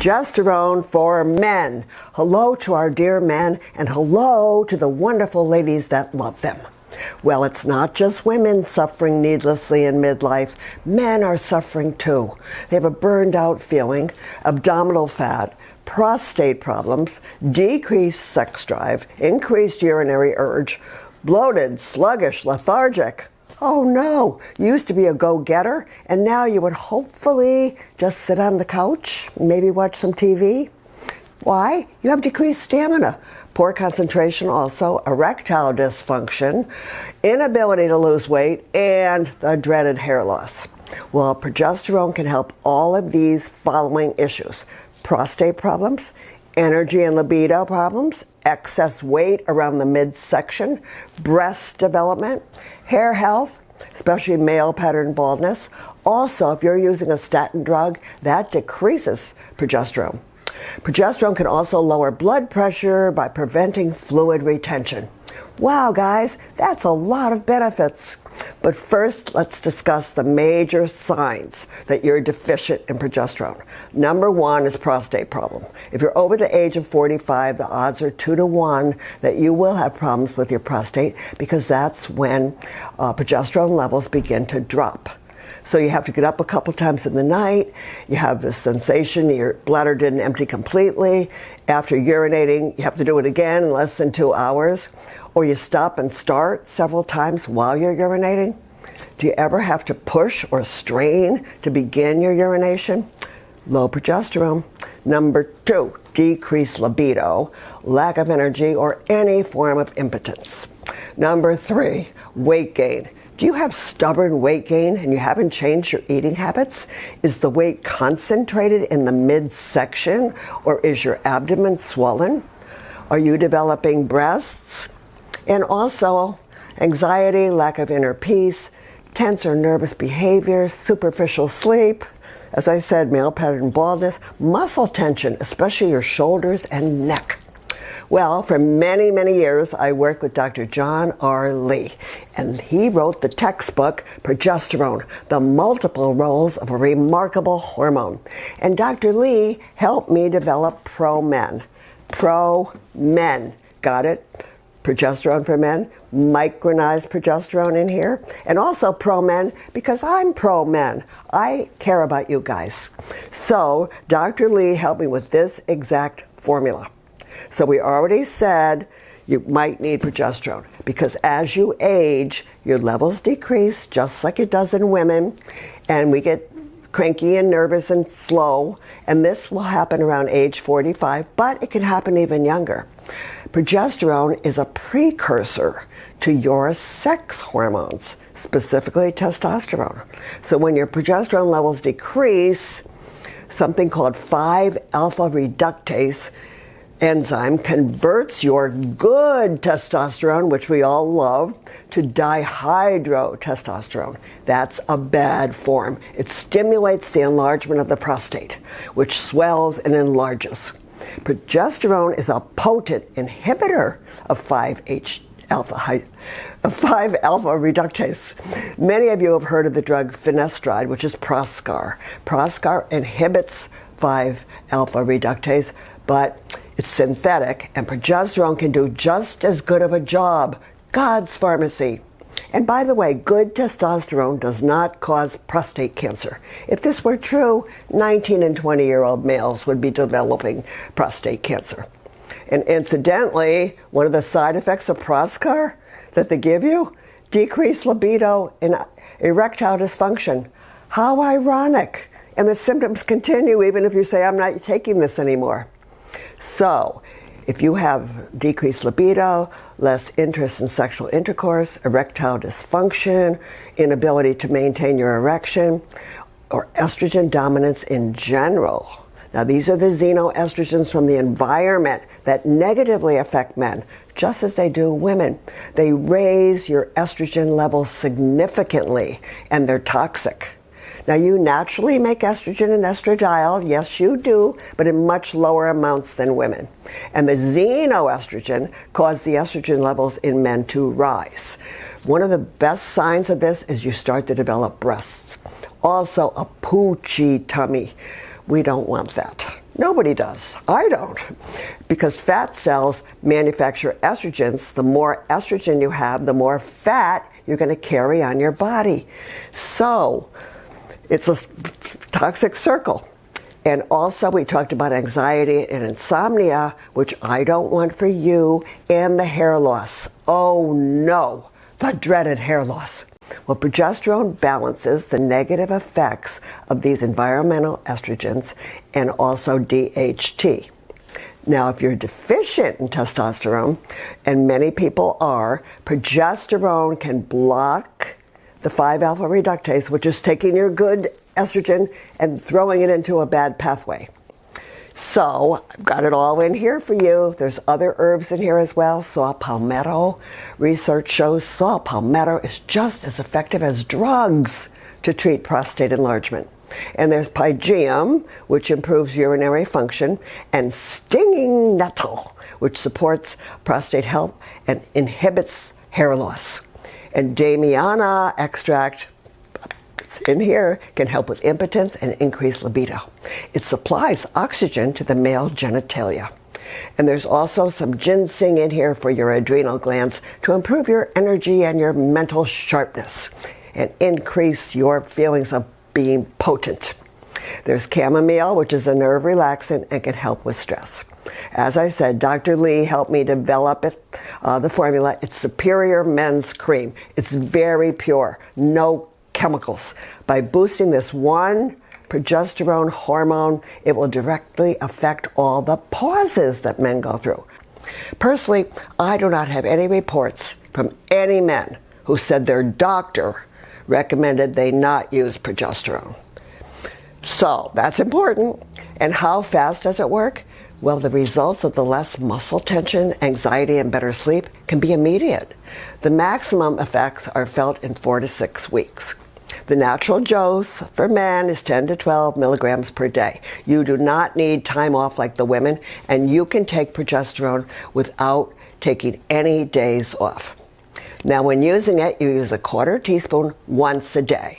Progesterone for men. Hello to our dear men, and hello to the wonderful ladies that love them. Well, it's not just women suffering needlessly in midlife. Men are suffering too. They have a burned out feeling, abdominal fat, prostate problems, decreased sex drive, increased urinary urge, bloated, sluggish, lethargic. Oh no, you used to be a go-getter, and now you would hopefully just sit on the couch, maybe watch some TV. Why? You have decreased stamina, poor concentration also, erectile dysfunction, inability to lose weight, and the dreaded hair loss. Well, progesterone can help all of these following issues: prostate problems, energy and libido problems, excess weight around the midsection, breast development, hair health, especially male pattern baldness. Also, if you're using a statin drug, that decreases progesterone. Progesterone can also lower blood pressure by preventing fluid retention. Wow, guys, that's a lot of benefits. But first, let's discuss the major signs that you're deficient in progesterone. Number one is prostate problem. If you're over the age of 45, the odds are 2 to 1 that you will have problems with your prostate, because that's when progesterone levels begin to drop. So you have to get up a couple times in the night. You have the sensation your bladder didn't empty completely. After urinating, you have to do it again in less than 2 hours. Or you stop and start several times while you're urinating. Do you ever have to push or strain to begin your urination? Low progesterone. Number 2, decreased libido, lack of energy, or any form of impotence. Number 3, weight gain. Do you have stubborn weight gain and you haven't changed your eating habits? Is the weight concentrated in the midsection, or is your abdomen swollen? Are you developing breasts? And also anxiety, lack of inner peace, tense or nervous behavior, superficial sleep, as I said, male pattern baldness, muscle tension, especially your shoulders and neck. Well, for many, many years, I worked with Dr. John R. Lee, and he wrote the textbook, Progesterone, The Multiple Roles of a Remarkable Hormone. And Dr. Lee helped me develop Pro-Men. Pro-Men. Got it? Progesterone for men, micronized progesterone in here, and also pro-men, because I'm pro-men. I care about you guys. So Dr. Lee helped me with this exact formula. So we already said you might need progesterone, because as you age, your levels decrease just like it does in women, and we get cranky and nervous and slow, and this will happen around age 45, but it can happen even younger. Progesterone is a precursor to your sex hormones, specifically testosterone. So when your progesterone levels decrease, something called 5-alpha reductase enzyme converts your good testosterone, which we all love, to dihydrotestosterone. That's a bad form. It stimulates the enlargement of the prostate, which swells and enlarges. Progesterone is a potent inhibitor of 5-alpha reductase. Many of you have heard of the drug finasteride, which is Proscar. Proscar inhibits 5-alpha reductase, but it's synthetic, and progesterone can do just as good of a job. God's pharmacy. And by the way, good testosterone does not cause prostate cancer. If this were true, 19 and 20-year-old males would be developing prostate cancer. And incidentally, one of the side effects of Proscar that they give you, decreased libido and erectile dysfunction. How ironic. And the symptoms continue even if you say, I'm not taking this anymore. So, if you have decreased libido, less interest in sexual intercourse, erectile dysfunction, inability to maintain your erection, or estrogen dominance in general. Now, these are the xenoestrogens from the environment that negatively affect men, just as they do women. They raise your estrogen levels significantly, and they're toxic. Now, you naturally make estrogen and estradiol, yes you do, but in much lower amounts than women. And the xenoestrogen cause the estrogen levels in men to rise. One of the best signs of this is you start to develop breasts. Also, a poochy tummy. We don't want that. Nobody does. I don't. Because fat cells manufacture estrogens. The more estrogen you have, the more fat you're going to carry on your body. So it's a toxic circle. And also we talked about anxiety and insomnia, which I don't want for you, and the hair loss. Oh no, the dreaded hair loss. Well, progesterone balances the negative effects of these environmental estrogens and also DHT. Now, if you're deficient in testosterone, and many people are, progesterone can block the 5-alpha reductase, which is taking your good estrogen and throwing it into a bad pathway. So I've got it all in here for you. There's other herbs in here as well. Saw palmetto. Research shows saw palmetto is just as effective as drugs to treat prostate enlargement. And there's pygeum, which improves urinary function, and stinging nettle, which supports prostate health and inhibits hair loss. And Damiana extract, it's in here, can help with impotence and increase libido. It supplies oxygen to the male genitalia. And there's also some ginseng in here for your adrenal glands to improve your energy and your mental sharpness and increase your feelings of being potent. There's chamomile, which is a nerve relaxant and can help with stress. As I said, Dr. Lee helped me develop the formula. It's Superior Men's Cream. It's very pure, no chemicals. By boosting this one progesterone hormone, it will directly affect all the pauses that men go through. Personally, I do not have any reports from any men who said their doctor recommended they not use progesterone. So that's important. And how fast does it work? Well, the results of the less muscle tension, anxiety, and better sleep can be immediate. The maximum effects are felt in 4 to 6 weeks. The natural dose for men is 10 to 12 milligrams per day. You do not need time off like the women, and you can take progesterone without taking any days off. Now, when using it, you use a 1/4 teaspoon once a day.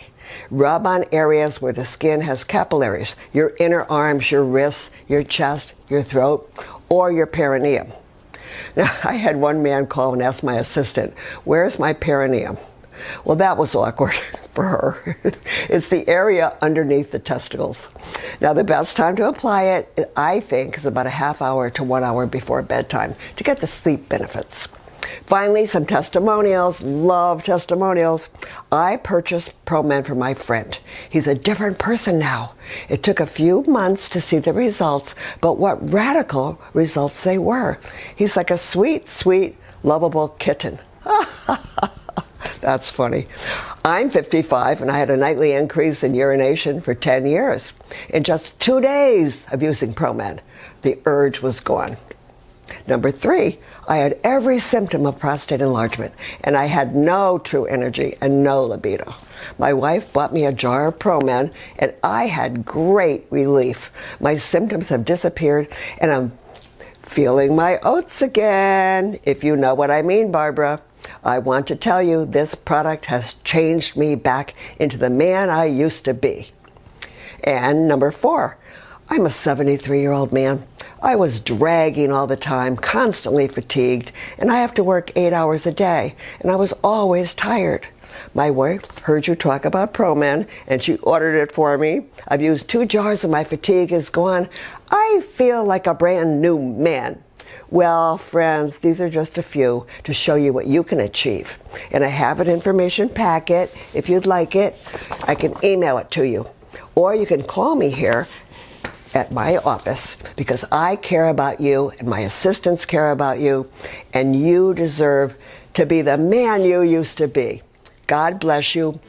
Rub on areas where the skin has capillaries, your inner arms, your wrists, your chest, your throat, or your perineum. Now, I had one man call and ask my assistant, "Where's my perineum?" Well, that was awkward for her. It's the area underneath the testicles. Now, the best time to apply it, I think, is about a half hour to 1 hour before bedtime to get the sleep benefits. Finally, some testimonials. Love testimonials. I purchased ProMen for my friend. He's a different person now. It took a few months to see the results, but what radical results they were. He's like a sweet, sweet, lovable kitten. That's funny. I'm 55 and I had a nightly increase in urination for 10 years. In just 2 days of using ProMen, the urge was gone. Number 3, I had every symptom of prostate enlargement, and I had no true energy and no libido. My wife bought me a jar of ProMen, and I had great relief. My symptoms have disappeared, and I'm feeling my oats again, if you know what I mean, Barbara. I want to tell you this product has changed me back into the man I used to be. And number 4, I'm a 73-year-old man. I was dragging all the time, constantly fatigued, and I have to work 8 hours a day, and I was always tired. My wife heard you talk about ProMen, and she ordered it for me. I've used 2 jars and my fatigue is gone. I feel like a brand new man. Well, friends, these are just a few to show you what you can achieve. And I have an information packet. If you'd like it, I can email it to you. Or you can call me here at my office, because I care about you and my assistants care about you, and you deserve to be the man you used to be. God bless you.